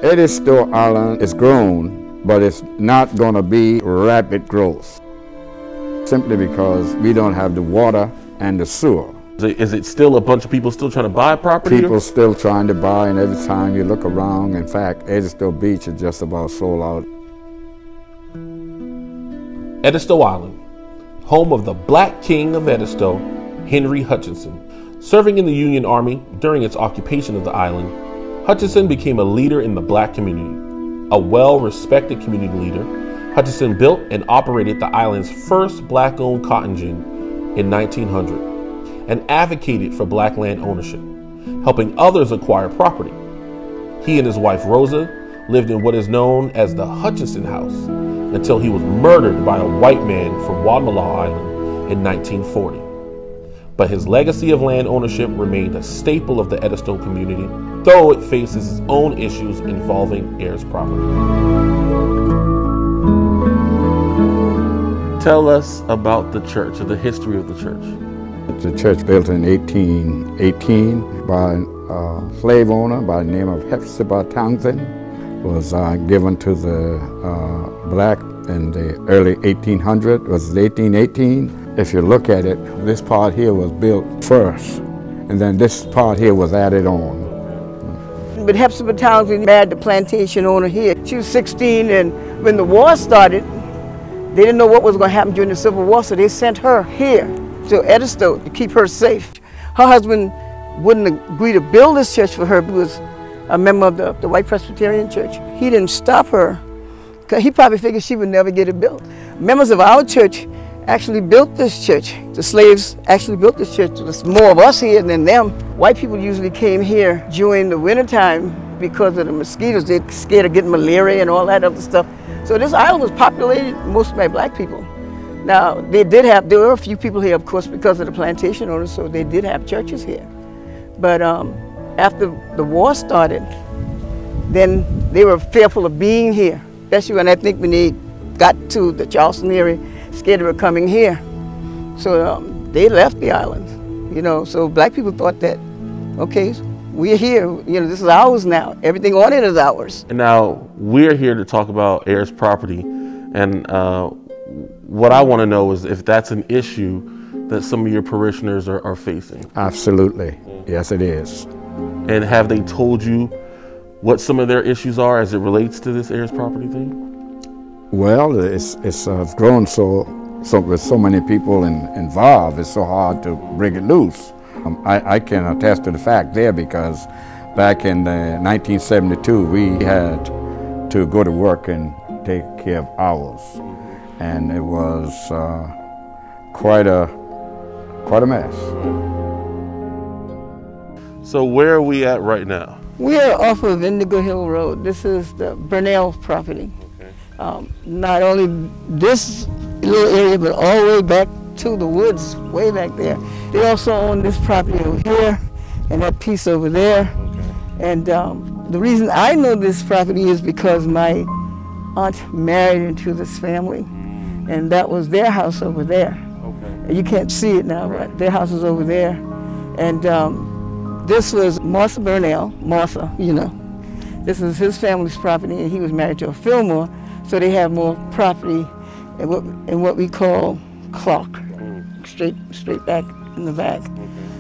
Edisto Island is grown, but it's not going to be rapid growth, simply because we don't have the water and the sewer. Is it still a bunch of people still trying to buy property? People still trying to buy, and every time you look around, in fact, Edisto Beach is just about sold out. Edisto Island, home of the Black King of Edisto, Henry Hutchinson. Serving in the Union Army during its occupation of the island, Hutchinson became a leader in the black community. A well-respected community leader, Hutchinson built and operated the island's first black-owned cotton gin in 1900 and advocated for black land ownership, helping others acquire property. He and his wife Rosa lived in what is known as the Hutchinson House until he was murdered by a white man from Wadmalaw Island in 1940. But his legacy of land ownership remained a staple of the Edisto community, though it faces its own issues involving heirs property. Tell us about the church, or the history of the church. The church built in 1818 by a slave owner by the name of Hepzibah Townsend, was given to the black in the early 1800s, was 1818. If you look at it, this part here was built first, and then this part here was added on. But Hepzibah Townsend married the plantation owner here. She was 16, and when the war started, they didn't know what was going to happen during the Civil War, so they sent her here to Edisto to keep her safe. Her husband wouldn't agree to build this church for her. He was a member of the White Presbyterian Church. He didn't stop her, because he probably figured she would never get it built. Members of our church actually built this church. The slaves actually built this church. There's more of us here than them. White people usually came here during the wintertime because of the mosquitoes. They're scared of getting malaria and all that other stuff. So this island was populated mostly by black people. Now, there were a few people here, of course, because of the plantation owners, so they did have churches here. But after the war started, then they were fearful of being here, especially when I think when they got to the Charleston area, scared of coming here. So they left the island, you know, so black people thought that, okay, we're here, you know, this is ours now. Everything on it is ours. And now we're here to talk about heirs property, and what I want to know is if that's an issue that some of your parishioners are facing. Absolutely, yes it is. And have they told you what some of their issues are as it relates to this heirs property thing? Well, it's grown so with so many people involved, it's so hard to break it loose. I can attest to the fact there, because back in 1972 we had to go to work and take care of ours, and it was quite a mess. So where are we at right now? We are off of Indigo Hill Road. This is the Burnell property. Not only this little area, but all the way back to the woods, way back there. They also own this property over here and that piece over there. And the reason I know this property is because my aunt married into this family, and that was their house over there. You can't see it now, but their house is over there. And this was Martha Burnell, Martha, you know. This is his family's property, and he was married to a Fillmore. So they have more property in what we call clock, straight back in the back.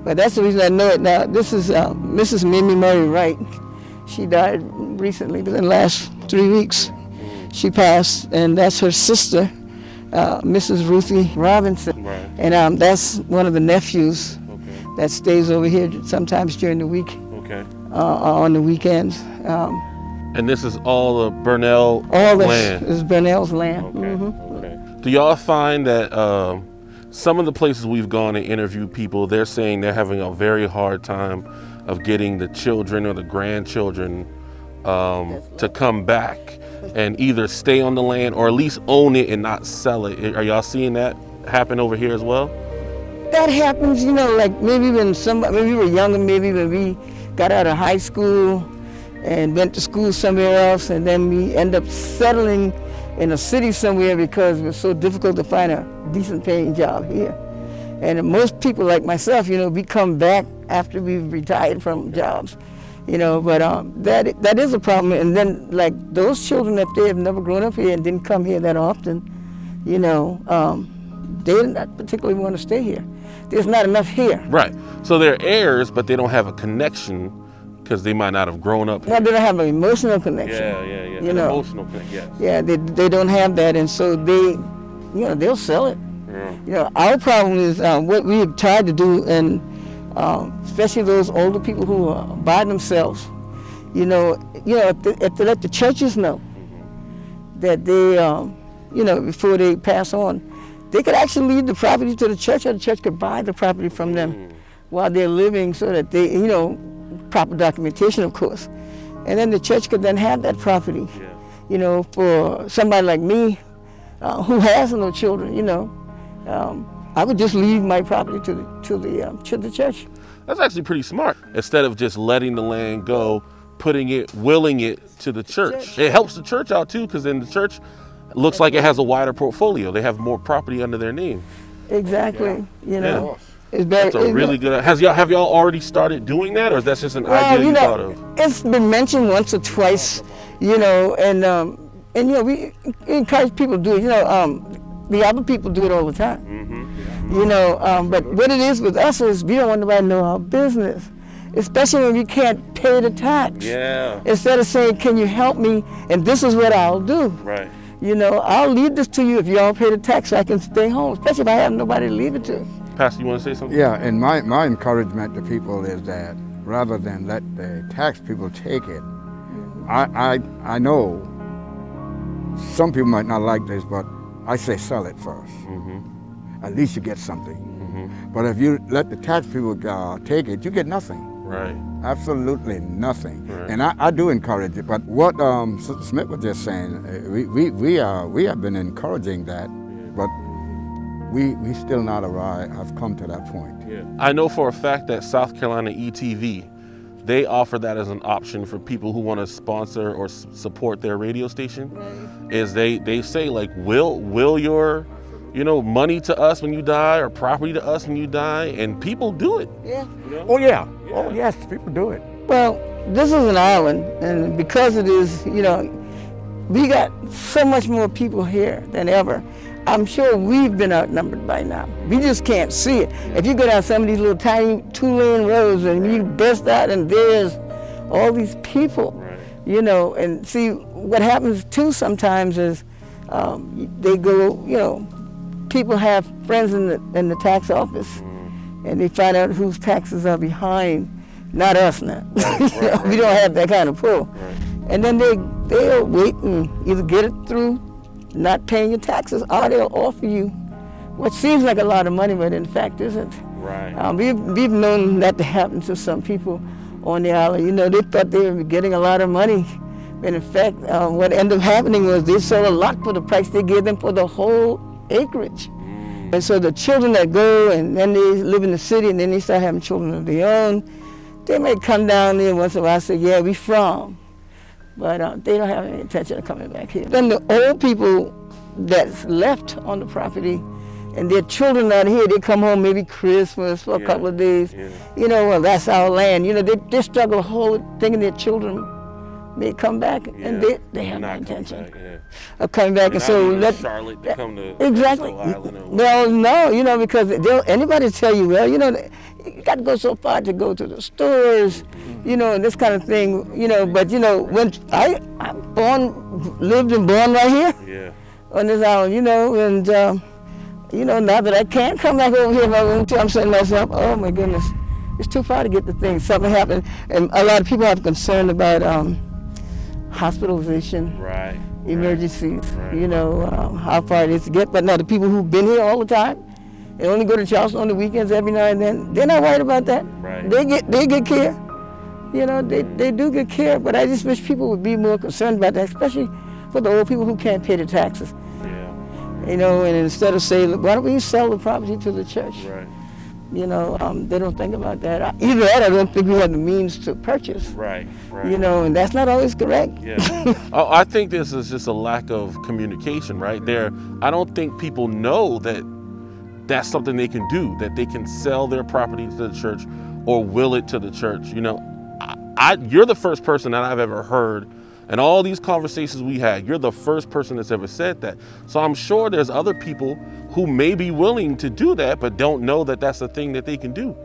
But that's the reason I know it now. This is Mrs. Mamie Murray Wright. She died recently, within the last 3 weeks. She passed, and that's her sister, Mrs. Ruthie Robinson. Right. And that's one of the nephews that stays over here sometimes during the week, on the weekends. And this is all the Burnell land? All this is Burnell's land. Do y'all find that some of the places we've gone and interviewed people, they're saying they're having a very hard time of getting the children or the grandchildren to come back and either stay on the land or at least own it and not sell it? Are y'all seeing that happen over here as well? That happens, you know, like maybe when we were younger, maybe when we got out of high school and went to school somewhere else, and then we end up settling in a city somewhere because it was so difficult to find a decent paying job here. And most people like myself, you know, we come back after we've retired from jobs. You know, but that is a problem. And then, like, those children, if they have never grown up here and didn't come here that often, you know, they not particularly want to stay here. There's not enough here. Right. So they're heirs, but they don't have a connection because they might not have grown up here. No, they don't have an emotional connection. Yeah. You An know, emotional connection, yes. Yeah, they don't have that, and so they, you know, they'll sell it. Yeah. You know, our problem is what we have tried to do, and especially those older people who are by themselves. You know, if they let the churches know that they, you know, before they pass on, they could actually leave the property to the church, or the church could buy the property from them while they're living, so that they, you know, proper documentation, of course, and then the church could then have that property. Yeah. You know, for somebody like me, who has no children, you know, I would just leave my property to the church. That's actually pretty smart. Instead of just letting the land go, willing it to the church. It helps the church out too, because then the church looks like it has a wider portfolio. They have more property under their name. Exactly. Yeah. You know, Yeah. it's very. That's a really good. Have y'all already started doing that, or is that just an idea you thought of? It's been mentioned once or twice, you know, and you know, we encourage people to do it. You know, the other people do it all the time. You know, but what it is with us is we don't want nobody to know our business, especially when we can't pay the tax. Yeah. Instead of saying, "Can you help me?" and this is what I'll do. Right. You know, I'll leave this to you if you all pay the tax, so I can stay home, especially if I have nobody to leave it to. Pastor, you want to say something? Yeah, and my encouragement to people is that rather than let the tax people take it, I know some people might not like this, but I say sell it first. At least you get something. But if you let the tax people take it, you get nothing. Right. Absolutely nothing. Right. And I do encourage it. But what Sister Smith was just saying, we have been encouraging that, but we still not have come to that point. Yeah. I know for a fact that South Carolina ETV, they offer that as an option for people who want to sponsor or support their radio station. Right. Is they say, like, will your, you know, money to us when you die, or property to us when you die, and people do it. Yeah. You know? Oh yeah. Oh yes, people do it. Well, this is an island, and because it is, you know, we got so much more people here than ever. I'm sure we've been outnumbered by now. We just can't see it. If you go down some of these little tiny 2-lane roads and you burst out and there's all these people, you know, and see what happens too sometimes is they go, you know, people have friends in the tax office and they find out whose taxes are behind, not us now. We don't have that kind of pull. And then they'll wait and either get it through not paying your taxes, or they'll offer you what seems like a lot of money, but in fact isn't. Right. We've known that to happen to some people on the island. You know, they thought they were getting a lot of money, but in fact, what ended up happening was they sold a lot for the price they gave them for the whole acreage. And so the children that go and then they live in the city and then they start having children of their own, they may come down there once in a while and say, yeah, we from. But they don't have any intention of coming back here. Then the old people that's left on the property and their children out here, they come home maybe Christmas for a couple of days. Yeah. You know, well, that's our land. You know, they struggle the whole thinking their children may come back, and they have no intention of coming back. And so let Charlotte to come to exactly. Well, no, you know, because anybody tell you, well, you know, you got to go so far to go to the stores, you know, and this kind of thing, you know. But you know, when I'm lived and born right here on this island, you know, and you know, now that I can't come back over here if I want to, I'm saying to myself, oh my goodness, it's too far to get the thing. Something happened, and a lot of people have concern about hospitalization, emergencies, you know, how far it is to get. But now the people who've been here all the time and only go to Charleston on the weekends every now and then, they're not worried about that. They get care. You know, they do get care, but I just wish people would be more concerned about that, especially for the old people who can't pay the taxes. You know, and instead of saying, why don't we sell the property to the church? You know, they don't think about that. Either that, I don't think we have the means to purchase. You know, and that's not always correct. I think this is just a lack of communication right there. I don't think people know that that's something they can do, that they can sell their property to the church or will it to the church. You know, you're the first person that I've ever heard, and all these conversations we had, you're the first person that's ever said that. So I'm sure there's other people who may be willing to do that, but don't know that that's a thing that they can do.